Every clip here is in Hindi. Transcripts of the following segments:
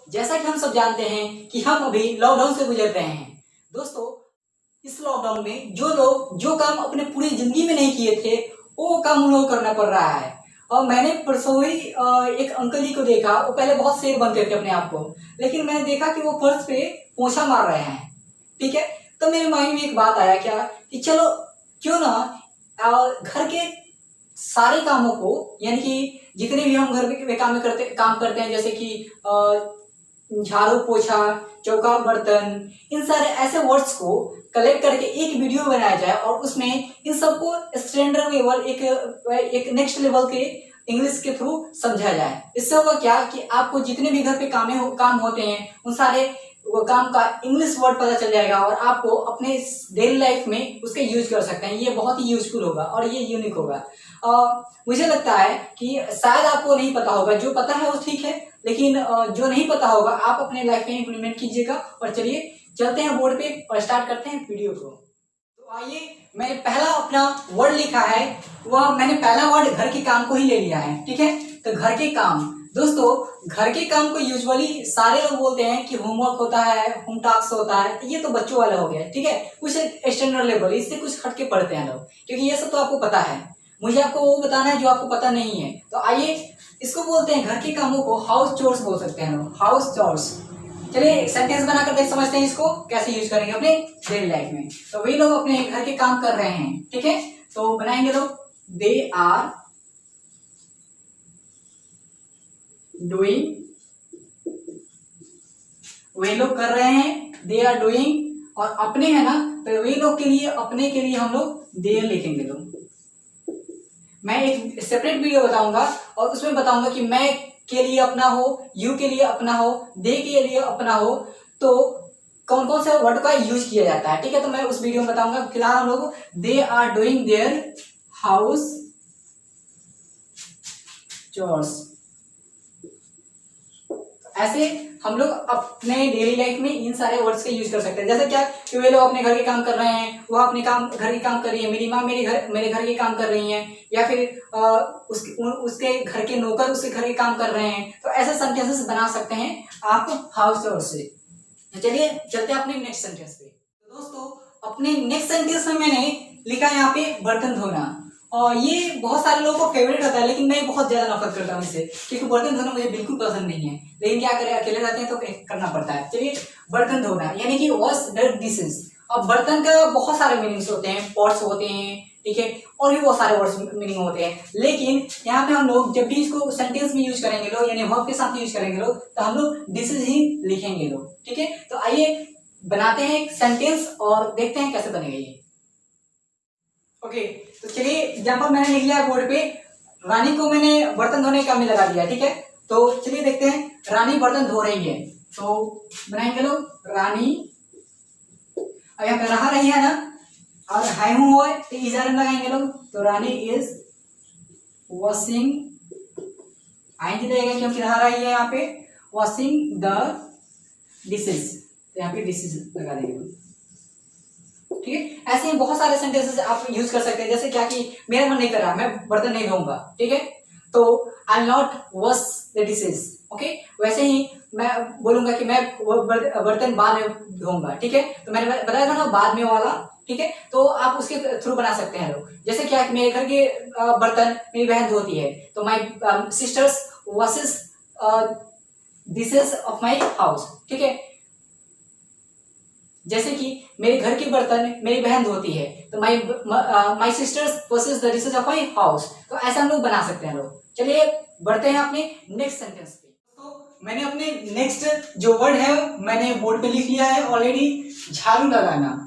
जैसा कि हम सब जानते हैं कि हम अभी लॉकडाउन से गुजर रहे हैं। दोस्तों, इस लॉकडाउन में जो लोग जो काम अपने पूरी जिंदगी में नहीं किए थे वो काम उन लोगों को करना पड़ रहा है। और मैंने परसों ही एक अंकल जी को देखा। वो पहले बहुत शेर बनते थे अपने आप को, लेकिन मैंने देखा कि वो फर्श पे पोछा मार रहे हैं। ठीक है, तो मेरे माइंड में एक बात आया क्या कि चलो क्यों ना घर के सारे कामों को, यानी कि जितने भी हम घर के काम करते हैं, जैसे कि झाड़ू पोछा चौका बर्तन, इन सारे ऐसे वर्ड्स को कलेक्ट करके एक वीडियो बनाया जाए और उसमें इन सबको स्टैंडर्ड लेवल एक नेक्स्ट लेवल के इंग्लिश के थ्रू समझा जाए। इससे होगा क्या कि आपको जितने भी घर पे काम होते हैं उन सारे वो काम का इंग्लिश वर्ड पता चल जाएगा और आपको अपने डेली लाइफ में उसके यूज कर सकते हैं। ये बहुत ही यूजफुल होगा और ये यूनिक होगा। मुझे लगता है कि शायद आपको नहीं पता होगा, जो पता है वो ठीक है, लेकिन जो नहीं पता होगा आप अपने लाइफ में इम्प्लीमेंट कीजिएगा। और चलिए चलते हैं बोर्ड पे और स्टार्ट करते हैं वीडियो को। तो आइए, मैंने पहला अपना वर्ड लिखा है, वह मैंने पहला वर्ड घर के काम को ही ले लिया है। ठीक है, तो घर के काम। दोस्तों, घर के काम को यूजुअली सारे लोग बोलते हैं कि होमवर्क होता है, होम टास्क होता है। ये तो बच्चों वाला हो गया। ठीक है, कुछ स्टैंडर्ड लेवल, इससे कुछ हटके पढ़ते हैं लोग, क्योंकि ये सब तो आपको पता है। मुझे आपको वो बताना है जो आपको पता नहीं है। तो आइए, इसको बोलते हैं घर के कामों को हाउस चोर्स बोल सकते हैं लोग, हाउस चोर्स। चलिए एक सेंटेंस बनाकर देख समझते हैं इसको कैसे यूज करेंगे अपने डेली लाइफ में। तो वही लोग अपने घर के काम कर रहे हैं। ठीक है, तो बनाएंगे लोग, दे आर डूइंग, वे लोग कर रहे हैं, दे आर डूइंग। और अपने है ना, तो वे लोग के लिए, अपने के लिए हम लोग देयर लिखेंगे लोग। मैं एक सेपरेट वीडियो बताऊंगा और उसमें बताऊंगा कि मैं के लिए अपना हो, यू के लिए अपना हो, दे के लिए अपना हो, तो कौन कौन से वर्ड का यूज किया जाता है। ठीक है, तो मैं उस वीडियो में बताऊंगा। फिलहाल हम लोग they are doing their house chores, ऐसे हम लोग अपने डेली लाइफ में इन सारे वर्ड्स का यूज कर सकते हैं। जैसे क्या कि वे लोग अपने घर के काम कर रहे हैं, वह अपने घर के काम कर रही है, मेरी माँ मेरे घर के काम कर रही हैं, या फिर उसके घर के नौकर उसके घर के काम कर रहे हैं। तो ऐसे सेंटेंसेस बना सकते हैं आप हाउस चोर्स से। चलिए चलते हैं अपने नेक्स्ट सेंटेंस पे। तो दोस्तों, अपने नेक्स्ट सेंटेंस में मैंने लिखा है यहाँ पे बर्तन धोना। और ये बहुत सारे लोगों को फेवरेट होता है, लेकिन मैं बहुत ज्यादा नफरत करता हूँ इससे, क्योंकि बर्तन धोना मुझे बिल्कुल पसंद नहीं है। लेकिन क्या करें, अकेले रहते हैं तो करना पड़ता है। चलिए, बर्तन धोना यानी कि वॉश द डिशेज। अब बर्तन का बहुत सारे मीनिंग्स होते हैं, पॉट्स होते हैं, ठीक है, और भी बहुत सारे वर्ड्स मीनिंग होते हैं। लेकिन यहाँ पे हम लोग जब भी इसको सेंटेंस में यूज करेंगे लोग, यानी वर्ब के साथ यूज करेंगे लोग, तो हम लोग डिशेज ही लिखेंगे लोग। ठीक है, तो आइए बनाते हैं एक सेंटेंस और देखते हैं कैसे बनेगा ये। ओके, तो चलिए एग्जाम्पल मैंने लिख लिया बोर्ड पे। रानी को मैंने बर्तन धोने का काम में लगा दिया। ठीक है, तो चलिए देखते हैं, रानी बर्तन धो रही है। तो बनाएंगे लोग रानी, अब यहाँ पे रहा रही है ना, और है हूं हो तो इजार में लगाएंगे लोग। तो रानी इज वॉशिंग, आएंगे रहेगा क्योंकि रहा रही है यहाँ पे, वॉशिंग द डिशेज, तो यहाँ पे डिशेज लगा देंगे। ठीक है, ऐसे ही बहुत सारे सेंटेंसेस आप यूज कर सकते हैं। जैसे क्या कि मेरा मन नहीं कर रहा, मैं बर्तन नहीं धोऊंगा। ठीक है, तो I not wash the dishes. Okay, वैसे ही मैं बोलूंगा कि मैं बर्तन बाद में धोऊंगा। ठीक है, तो मैंने बताया था ना बाद में वाला। ठीक है, तो आप उसके थ्रू बना सकते हैं लोग। जैसे क्या कि मेरे घर के बर्तन मेरी बहन धोती है, तो my sisters washes dishes of my house. ठीक है, जैसे कि मेरे घर के बर्तन मेरी बहन धोती है, तो my sisters washes the dishes of my house. तो ऐसा हम लोग बना सकते हैं लोग। चलिए बढ़ते हैं अपने नेक्स्ट सेंटेंस पे। तो मैंने अपने नेक्स्ट जो वर्ड है मैंने बोर्ड पे लिख लिया है ऑलरेडी, झाड़ू लगाना।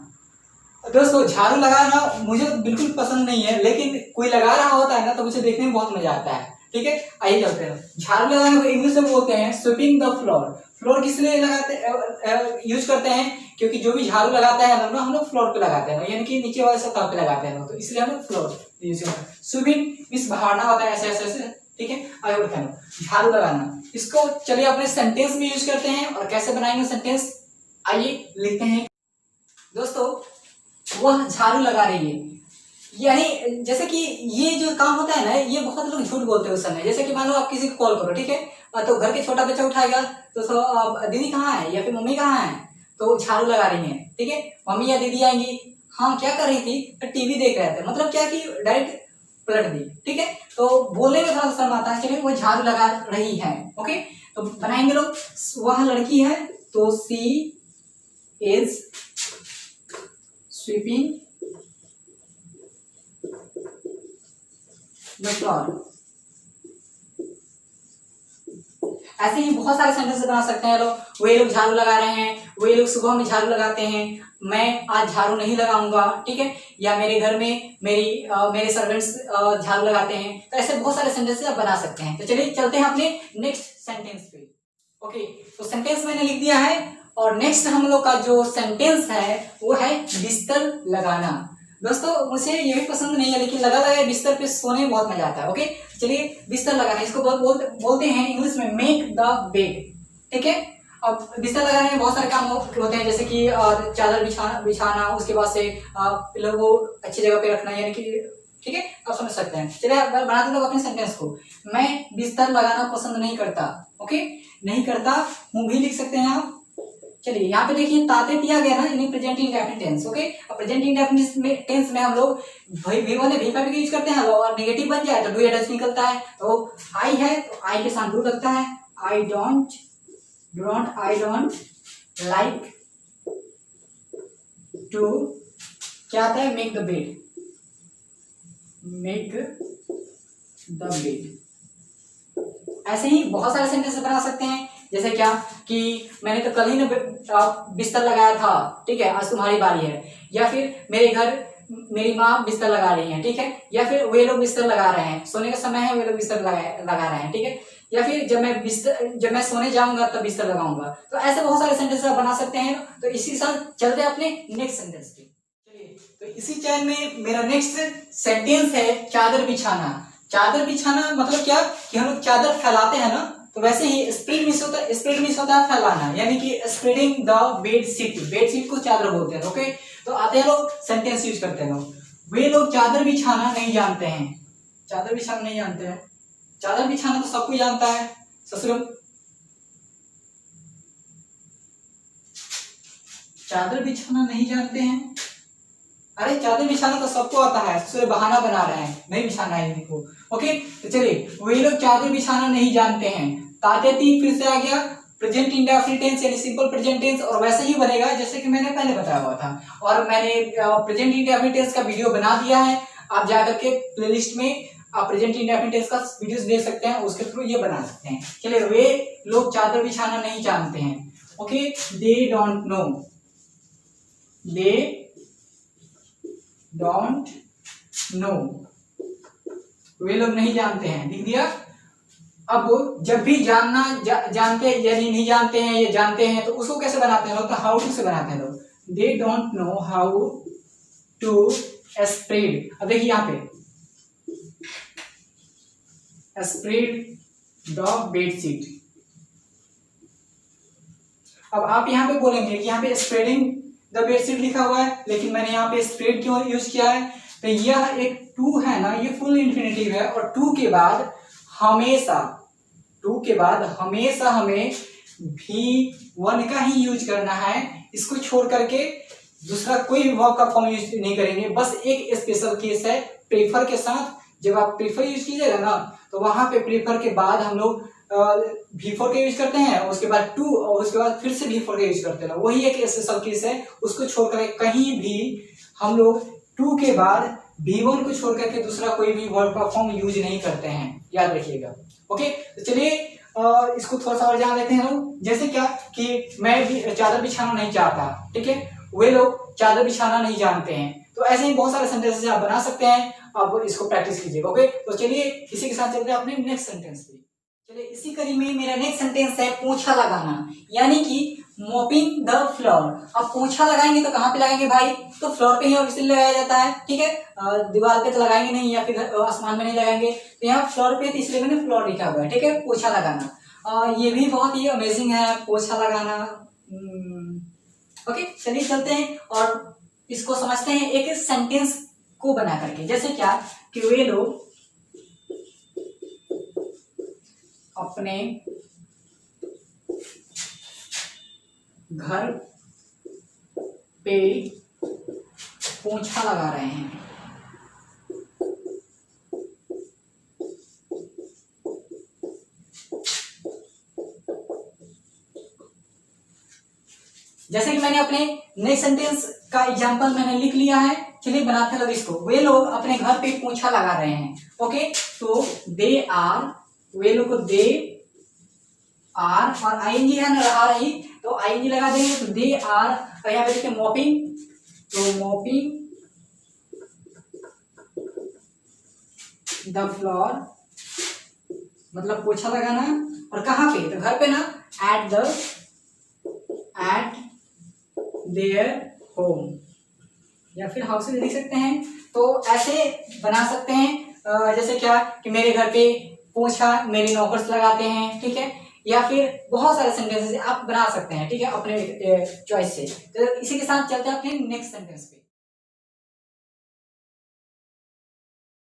दोस्तों, झाड़ू लगाना मुझे तो बिल्कुल पसंद नहीं है, लेकिन कोई लगा रहा होता है ना तो मुझे देखने में बहुत मजा आता है। ठीक है, आइए चलते हैं। झाड़ू लगाने को इंग्लिश में बोलते हैं स्वीपिंग द फ्लोर। फ्लोर किस लिए लगाते यूज करते हैं, क्योंकि जो भी झाड़ू लगाता है हम लोग फ्लोर पे लगाते हैं, यानी कि नीचे वाले सतह पे लगाते हैं, तो इसलिए हम लोग फ्लोर यूज करते हैं। स्वीपिंग मींस बहारना होता है, ऐसे ऐसे ऐसे। ठीक है, आगे बढ़ते हैं। झाड़ू लगाना, इसको चलिए अपने सेंटेंस में यूज करते हैं। और कैसे बनाएंगे सेंटेंस, आइए लिखते हैं। दोस्तों, वह झाड़ू लगा रही है, यानी जैसे कि ये जो काम होता है ना, ये बहुत लोग झूठ बोलते हैं उस समय। जैसे कि मान लो आप किसी को कॉल करो, ठीक है, तो घर के छोटा बच्चा उठाएगा तो दीदी कहाँ है या फिर मम्मी कहाँ है, तो झाड़ू लगा रही है, ठीक है, मम्मी या दीदी आएंगी, हाँ क्या कर रही थी, तो टीवी देख रहे थे, मतलब क्या कि डायरेक्ट पलट दी, ठीक है। तो बोलने में थोड़ा सा शर्म आता है, चलिए वो झाड़ू लगा रही है, ओके। तो बनाएंगे लोग, वह लड़की है तो सी इज स्वीपिंग द फ्लोर। ऐसे ही बहुत सारे सेंटेंस बना सकते हैं लोग। वे लोग झाड़ू लगा रहे हैं, वे लोग सुबह में झाड़ू लगाते हैं, मैं आज झाड़ू नहीं लगाऊंगा, ठीक है, या मेरे घर में मेरे सर्वेंट्स झाड़ू लगाते हैं। तो ऐसे बहुत सारे सेंटेंस आप बना सकते हैं। तो चलिए चलते हैं अपने नेक्स्ट सेंटेंस पे। ओके, तो सेंटेंस मैंने लिख दिया है और नेक्स्ट हम लोग का जो सेंटेंस है वो है बिस्तर लगाना। दोस्तों मुझे ये भी पसंद नहीं है, लेकिन लगा लगा बिस्तर पे सोने में बहुत मजा आता है। ओके, चलिए बिस्तर लगाना, इसको बोलते हैं इंग्लिश में मेक द बेड, ठीक है। अब बिस्तर लगाने में बहुत सारे काम होते हैं, जैसे कि चादर बिछाना, उसके बाद से पिलो को अच्छी जगह पे रखना, यानी कि ठीक है, आप समझ सकते हैं। चलिए बनाते लोग अपने सेंटेंस को। मैं बिस्तर लगाना पसंद नहीं करता, ओके, नहीं करता हूँ भी लिख सकते हैं आप। चलिए यहाँ पे देखिए ताते दिया गया ना, यानी प्रेजेंट इंडेफिनिट टेंस, ओके। अब प्रेजेंट इंडेफिनिट टेंस में हम लोग वी वाले वी का भी यूज करते हैं, और नेगेटिव बन जाए तो डू या डज निकलता है। तो आई है तो आई के साथ डू लगता है, आई डोंट लाइक टू, क्या आता है, make the bed, make the bed. ऐसे ही बहुत सारे सेंटेंस बना सकते हैं, जैसे क्या कि मैंने तो कल ही ना बिस्तर लगाया था, ठीक है, आज तुम्हारी बारी है, या फिर मेरे घर मेरी माँ बिस्तर लगा रही है, ठीक है, या फिर वे लोग बिस्तर लगा रहे हैं, सोने का समय है वे लोग बिस्तर लगा रहे हैं, ठीक है, या फिर जब मैं सोने जाऊंगा तब बिस्तर लगाऊंगा। तो ऐसे बहुत सारे सेंटेंस आप बना सकते हैं। तो इसी के साथ चलते हैं अपने नेक्स्ट सेंटेंस पे। चलिए, तो इसी चैन में मेरा नेक्स्ट सेंटेंस है चादर बिछाना। चादर बिछाना मतलब क्या कि हम लोग चादर फैलाते हैं ना, तो वैसे ही स्प्रेड मीन्स होता है फैलाना, यानी कि स्प्रेडिंग द बेडशीट को चादर बोलते हैं, ओके। तो आते हैं लोग सेंटेंस यूज करते हैं लोग, वे लोग चादर बिछाना नहीं जानते हैं। चादर बिछाना नहीं जानते हैं, चादर बिछाना तो सब कोई जानता है, ससुर चादर बिछाना नहीं जानते हैं, अरे चादर बिछाना तो सबको आता है, ससुर बहाना बना रहे हैं, नहीं बिछाना है इनको, ओके। तो चलिए, वे लोग चादर बिछाना नहीं जानते हैं, तातेती फिर से आ गया प्रेजेंट इंडेफिनिट टेंस यानी सिंपल प्रेजेंट टेंस, और वैसे ही बनेगा जैसे कि मैंने पहले बताया हुआ था, और मैंने प्रेजेंट इंडेफिनिट टेंस का वीडियो बना दिया है, आप जाकर के प्लेलिस्ट में आप प्रेजेंट इंडेफिनिट टेंस का वीडियोस देख सकते हैं, उसके थ्रू ये बना सकते हैं। चलिए, वे लोग चादर बिछाना नहीं जानते हैं, okay, they don't know, they don't know, वे लोग नहीं जानते हैं, लिख दिया। अब जब भी जानते यानी नहीं जानते हैं या जानते हैं, तो उसको कैसे बनाते हैं लोग, तो हाउ टू से बनाते हैं लोग, they don't know how to spread. अब देखिए यहाँ पे स्प्रेड द बेडशीट। अब आप यहाँ पे बोलेंगे कि यहाँ पे स्प्रेडिंग द बेडशीट लिखा हुआ है, लेकिन मैंने यहाँ पे स्प्रेड क्यों यूज किया है, तो यह एक टू है ना, ये फुल इंफिनिटिव है, और टू के बाद हमेशा हमें V1 का ही यूज करना है, इसको छोड़ करके दूसरा कोई भी वर्ब का फॉर्म यूज नहीं करेंगे। बस एक स्पेशल केस है प्रेफर के साथ, जब आप प्रेफर यूज कीजिएगा ना, तो वहां पे प्रेफर के बाद हम लोग V4 का यूज करते हैं, उसके बाद टू, और उसके बाद फिर से V4 का यूज करते हैं, वही एक स्पेशल केस है, उसको छोड़ कर कहीं भी हम लोग टू के बाद V1 को छोड़ करके दूसरा कोई भी वर्ब का फॉर्म यूज नहीं करते हैं, याद रखिएगा, ओके। तो चलिए इसको थोड़ा सा और जान लेते हैं लोग, जैसे क्या कि मैं भी चादर बिछाना नहीं चाहता, ठीक है, वे लोग चादर बिछाना नहीं जानते हैं। तो ऐसे ही बहुत सारे सेंटेंसेस आप बना सकते हैं, आप इसको प्रैक्टिस कीजिएगा, ओके। तो चलिए इसी के साथ चलते हैं अपने नेक्स्ट सेंटेंस पे। चलिए इसी कड़ी में मेरा नेक्स्ट सेंटेंस है पोछा लगाना, यानी कि मोपिंग द फ्लोर। अब पोछा लगाएंगे तो कहाँ पे लगाएंगे भाई, तो फ्लोर पे ही ऑब्वियसली लगाया जाता है, ठीक है, दीवार पे तो लगाएंगे नहीं, या फिर आसमान में नहीं लगाएंगे, तो यहाँ फ्लोर पे, तो इसलिए मैंने फ्लोर लिखा हुआ है, ठीक है, पोछा लगाना। ये भी बहुत ही अमेजिंग है पोछा लगाना, ओके। चलिए चलते हैं और इसको समझते हैं एक सेंटेंस को बना करके। जैसे क्या कि वे लोग अपने घर पे पोंछा लगा रहे हैं। जैसे कि मैंने अपने नेक्स्ट सेंटेंस का एग्जांपल मैंने लिख लिया है, चलिए बनाते हैं अब इसको। वे लोग अपने घर पे पोंछा लगा रहे हैं। ओके, तो दे आर, वे लोग को दे आर, और आईएनजी है ना रहा रही, तो आईएनजी लगा देंगे तो दे आर। और यहाँ पे देखिए मॉपिंग, तो मॉपिंग द फ्लोर, मतलब पोछा लगाना। और कहाँ पे, तो घर पे ना, एट देयर होम, या फिर हाउस लिख सकते हैं। तो ऐसे बना सकते हैं। जैसे क्या कि मेरे घर पे पोछा मेरे नौकर्स लगाते हैं, ठीक है। या फिर बहुत सारे सेंटेंसेस आप बना सकते हैं, ठीक है, अपने चॉइस से। तो इसी के साथ चलते हैं अपने नेक्स्ट सेंटेंस पे।